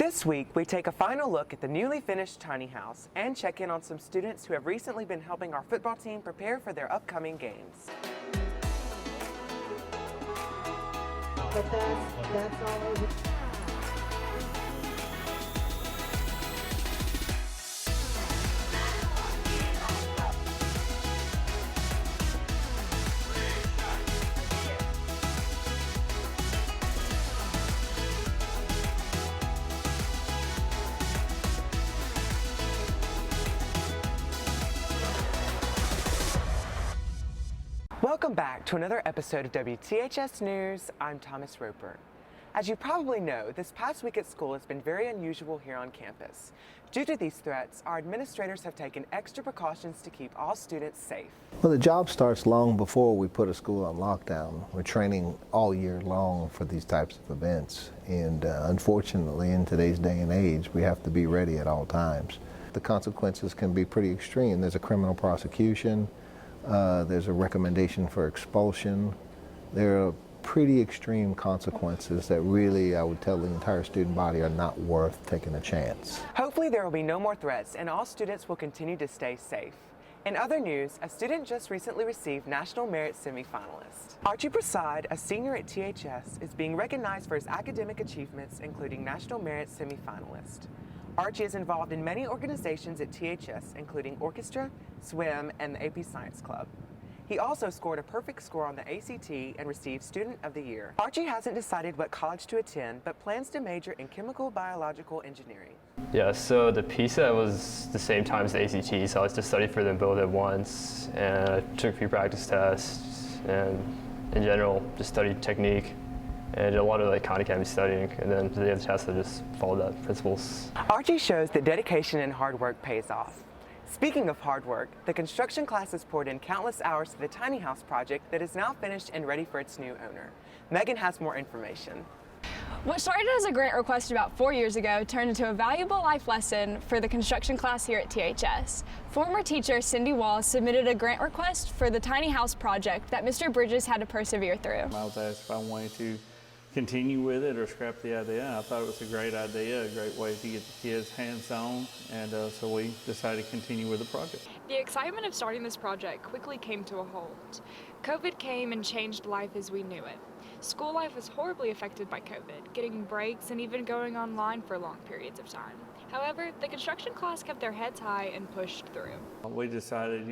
This week, we take a final look at the newly finished tiny house and check in on some students who have recently been helping our football team prepare for their upcoming games. But that's all over. Welcome back to another episode of WTHS News. I'm Thomas Roper. As you probably know, this past week at school has been very unusual here on campus. Due to these threats, our administrators have taken extra precautions to keep all students safe. Well, the job starts long before we put a school on lockdown. We're training all year long for these types of events, and unfortunately in today's day and age we have to be ready at all times. The consequences can be pretty extreme. There's a criminal prosecution, there's a recommendation for expulsion. There are pretty extreme consequences that really, I would tell the entire student body, are not worth taking a chance. Hopefully there will be no more threats and all students will continue to stay safe. In other news, a student just recently received National Merit semifinalist. Archie Prasad, a senior at THS, is being recognized for his academic achievements, including National Merit semifinalist. Archie is involved in many organizations at THS, including orchestra, swim, and the AP Science Club. He also scored a perfect score on the ACT and received Student of the Year. Archie hasn't decided what college to attend, but plans to major in chemical biological engineering. Yeah, so the PISA was the same time as the ACT, so I just studied for them both at once, and I took a few practice tests, and in general, just studied technique, and did a lot of Khan Academy studying, and then the other tests I just followed that principles. Archie shows that dedication and hard work pays off. Speaking of hard work, the construction class has poured in countless hours to the tiny house project that is now finished and ready for its new owner. Megan has more information. What started as a grant request about 4 years ago turned into a valuable life lesson for the construction class here at THS. Former teacher Cindy Wall submitted a grant request for the tiny house project that Mr. Bridges had to persevere through. I was asked if I wanted to continue with it or scrap the idea. And I thought it was a great idea, a great way to get the kids hands-on, and so we decided to continue with the project. The excitement of starting this project quickly came to a halt. COVID came and changed life as we knew it. School life was horribly affected by COVID, getting breaks and even going online for long periods of time. However, the construction class kept their heads high and pushed through. We decided,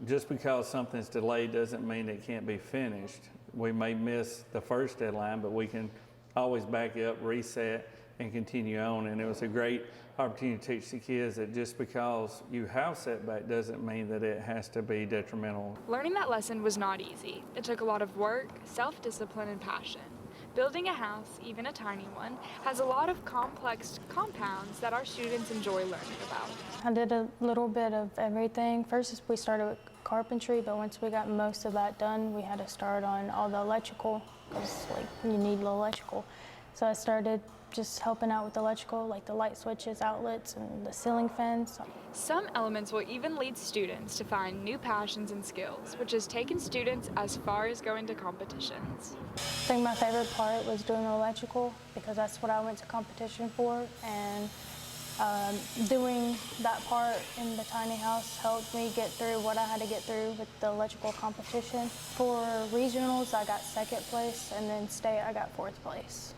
just because something's delayed doesn't mean it can't be finished. We may miss the first deadline, but we can always back up, reset, and continue on. And it was a great opportunity to teach the kids that just because you have setback doesn't mean that it has to be detrimental. Learning that lesson was not easy. It took a lot of work, self-discipline, and passion. Building a house, even a tiny one, has a lot of complex compounds that our students enjoy learning about. I did a little bit of everything. First, we started with carpentry, but once we got most of that done, we had to start on all the electrical, because you need the electrical. So I started just helping out with electrical, like the light switches, outlets, and the ceiling fans. Some elements will even lead students to find new passions and skills, which has taken students as far as going to competitions. I think my favorite part was doing the electrical, because that's what I went to competition for, and doing that part in the tiny house helped me get through what I had to get through with the electrical competition. For regionals, I got second place, and then state, I got fourth place.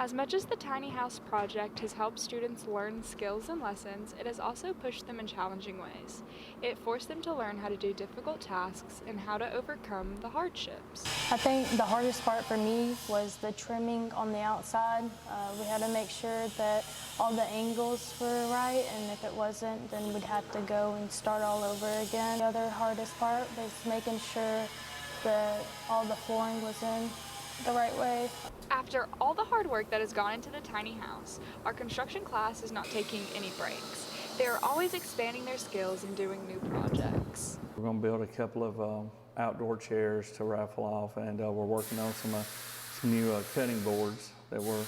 As much as the tiny house project has helped students learn skills and lessons, it has also pushed them in challenging ways. It forced them to learn how to do difficult tasks and how to overcome the hardships. I think the hardest part for me was the trimming on the outside. We had to make sure that all the angles were right, and if it wasn't, then we'd have to go and start all over again. The other hardest part was making sure that all the flooring was in the right way. After all the hard work that has gone into the tiny house, our construction class is not taking any breaks. They are always expanding their skills and doing new projects. We're going to build a couple of outdoor chairs to raffle off, and we're working on some new cutting boards that we're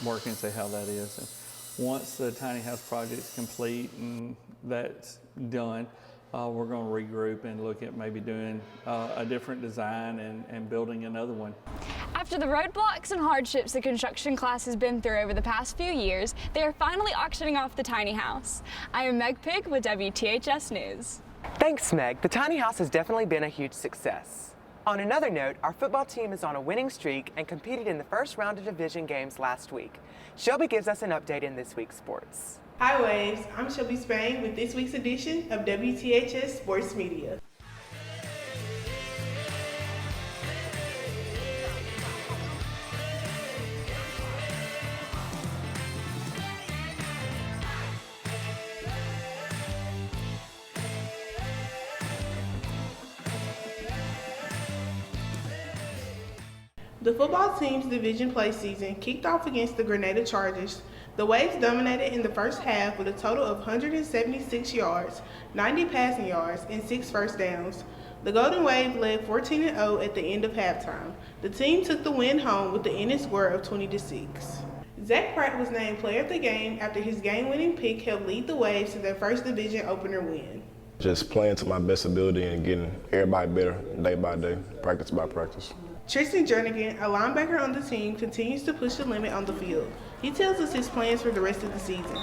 working to see how that is. And once the tiny house project is complete and that's done, we're going to regroup and look at maybe doing a different design and building another one. After the roadblocks and hardships the construction class has been through over the past few years, they are finally auctioning off the tiny house. I am Meg Pigg with WTHS News. Thanks, Meg. The tiny house has definitely been a huge success. On another note, our football team is on a winning streak and competed in the first round of division games last week. Shelby gives us an update in this week's sports. Hi Waves, I'm Shelby Spain with this week's edition of WTHS Sports Media. The football team's division play season kicked off against the Grenada Chargers. The Waves dominated in the first half with a total of 176 yards, 90 passing yards, and 6 first downs. The Golden Wave led 14-0 at the end of halftime. The team took the win home with the ending score of 20-6. Zach Pratt was named player of the game after his game-winning pick helped lead the Waves to their first division opener win. Just playing to my best ability and getting everybody better day by day, practice by practice. Tristan Jernigan, a linebacker on the team, continues to push the limit on the field. He tells us his plans for the rest of the season.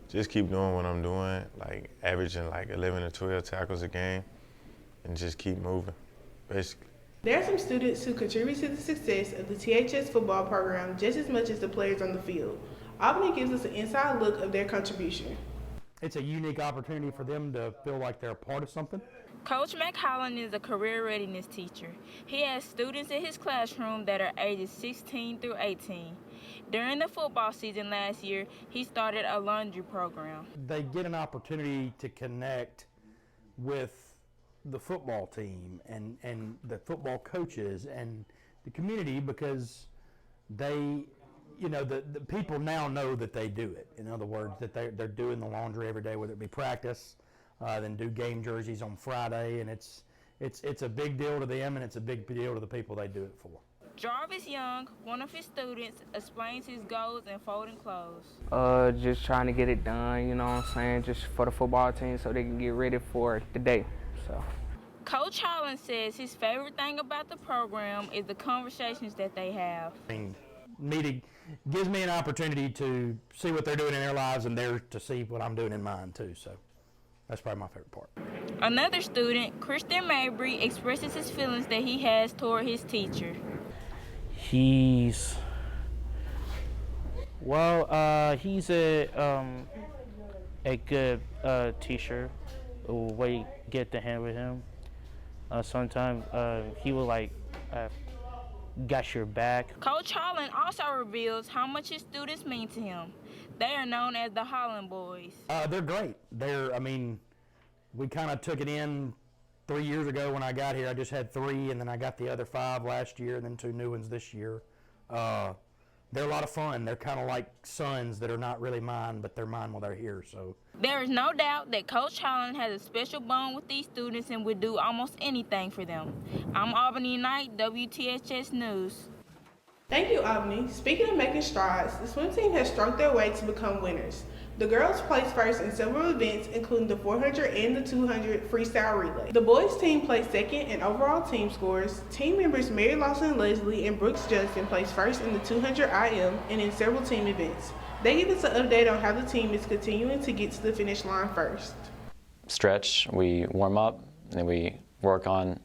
Just keep doing what I'm doing, like averaging like 11 or 12 tackles a game, and just keep moving, basically. There are some students who contribute to the success of the THS football program just as much as the players on the field. Albany gives us an inside look of their contribution. It's a unique opportunity for them to feel like they're a part of something. Coach McCollin is a career readiness teacher. He has students in his classroom that are ages 16 through 18. During the football season last year, he started a laundry program. They get an opportunity to connect with the football team and the football coaches and the community because they, the people now know that they do it. In other words, that they're doing the laundry every day, whether it be practice, then do game jerseys on Friday, and it's a big deal to them, and it's a big deal to the people they do it for. Jarvis Young, one of his students, explains his goals in folding clothes. Just trying to get it done, you know what I'm saying, just for the football team so they can get ready for the day. So. Coach Holland says his favorite thing about the program is the conversations that they have. Meeting gives me an opportunity to see what they're doing in their lives and there to see what I'm doing in mine too. So that's probably my favorite part. Another student, Christian Mabry, expresses his feelings that he has toward his teacher. He's a good teacher. We get the hand with him. Sometimes he will got your back. Coach Holland also reveals how much his students mean to him. They are known as the Holland Boys. They're great. We kind of took it in 3 years ago when I got here. I just had 3, and then I got the other 5 last year, and then 2 new ones this year. They're a lot of fun. They're kind of like sons that are not really mine, but they're mine while they're here. So there is no doubt that Coach Holland has a special bond with these students and would do almost anything for them. I'm Albanie Knight, WTHS News. Thank you, Albany. Speaking of making strides, the swim team has stroked their way to become winners. The girls placed first in several events, including the 400 and the 200 freestyle relay. The boys team placed second in overall team scores. Team members Mary Lawson Leslie and Brooks Judson placed first in the 200 IM and in several team events. They give us an update on how the team is continuing to get to the finish line first. Stretch, we warm up, and then we work on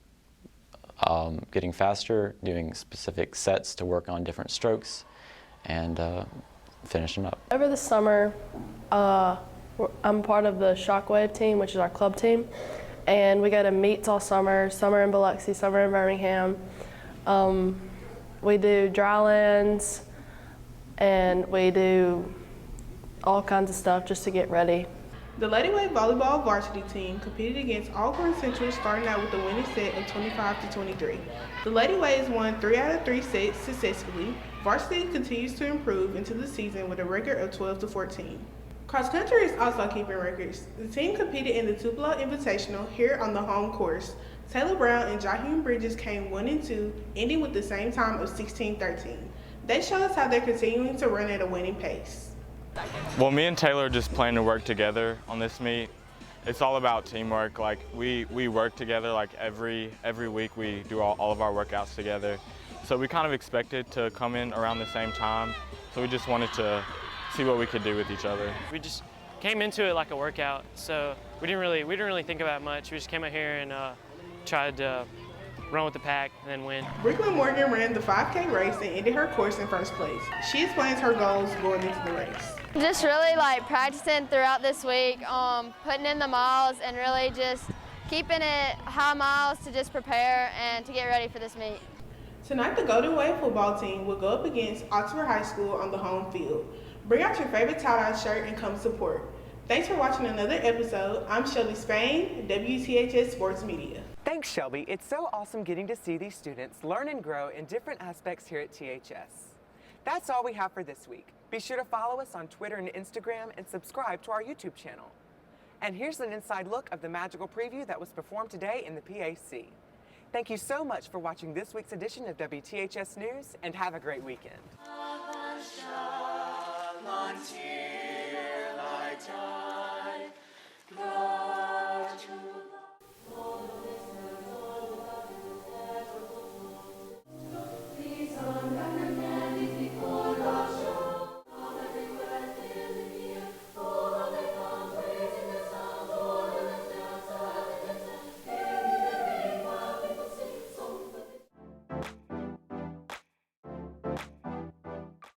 getting faster, doing specific sets to work on different strokes, and finishing up. Over the summer, I'm part of the Shockwave team, which is our club team, and we go to meets all summer in Biloxi, summer in Birmingham. We do dry lands, and we do all kinds of stuff just to get ready. The Lady Wave volleyball varsity team competed against Auburn Central, starting out with a winning set of 25-23. The Lady Waves won 3 out of 3 sets successfully. Varsity continues to improve into the season with a record of 12-14. Cross country is also keeping records. The team competed in the Tupelo Invitational here on the home course. Taylor Brown and Jaheim Bridges came 1 and 2, ending with the same time of 16-13. They show us how they're continuing to run at a winning pace. Well, me and Taylor just plan to work together on this meet. It's all about teamwork. Like we work together. Like every week we do all of our workouts together. So we kind of expected to come in around the same time. So we just wanted to see what we could do with each other. We just came into it like a workout, so we didn't really think about it much. We just came out here and tried to run with the pack and then win. Brooklyn Morgan ran the 5K race and ended her course in first place. She explains her goals going into the race. Just really like practicing throughout this week, putting in the miles and really just keeping it high miles to just prepare and to get ready for this meet. Tonight, the Golden Wave football team will go up against Oxford High School on the home field. Bring out your favorite tie-dye shirt and come support. Thanks for watching another episode. I'm Shelby Spain, WTHS Sports Media. Thanks, Shelby. It's so awesome getting to see these students learn and grow in different aspects here at THS. That's all we have for this week. Be sure to follow us on Twitter and Instagram and subscribe to our YouTube channel. And here's an inside look of the Madrigal Preview that was performed today in the PAC. Thank you so much for watching this week's edition of WTHS News, and have a great weekend.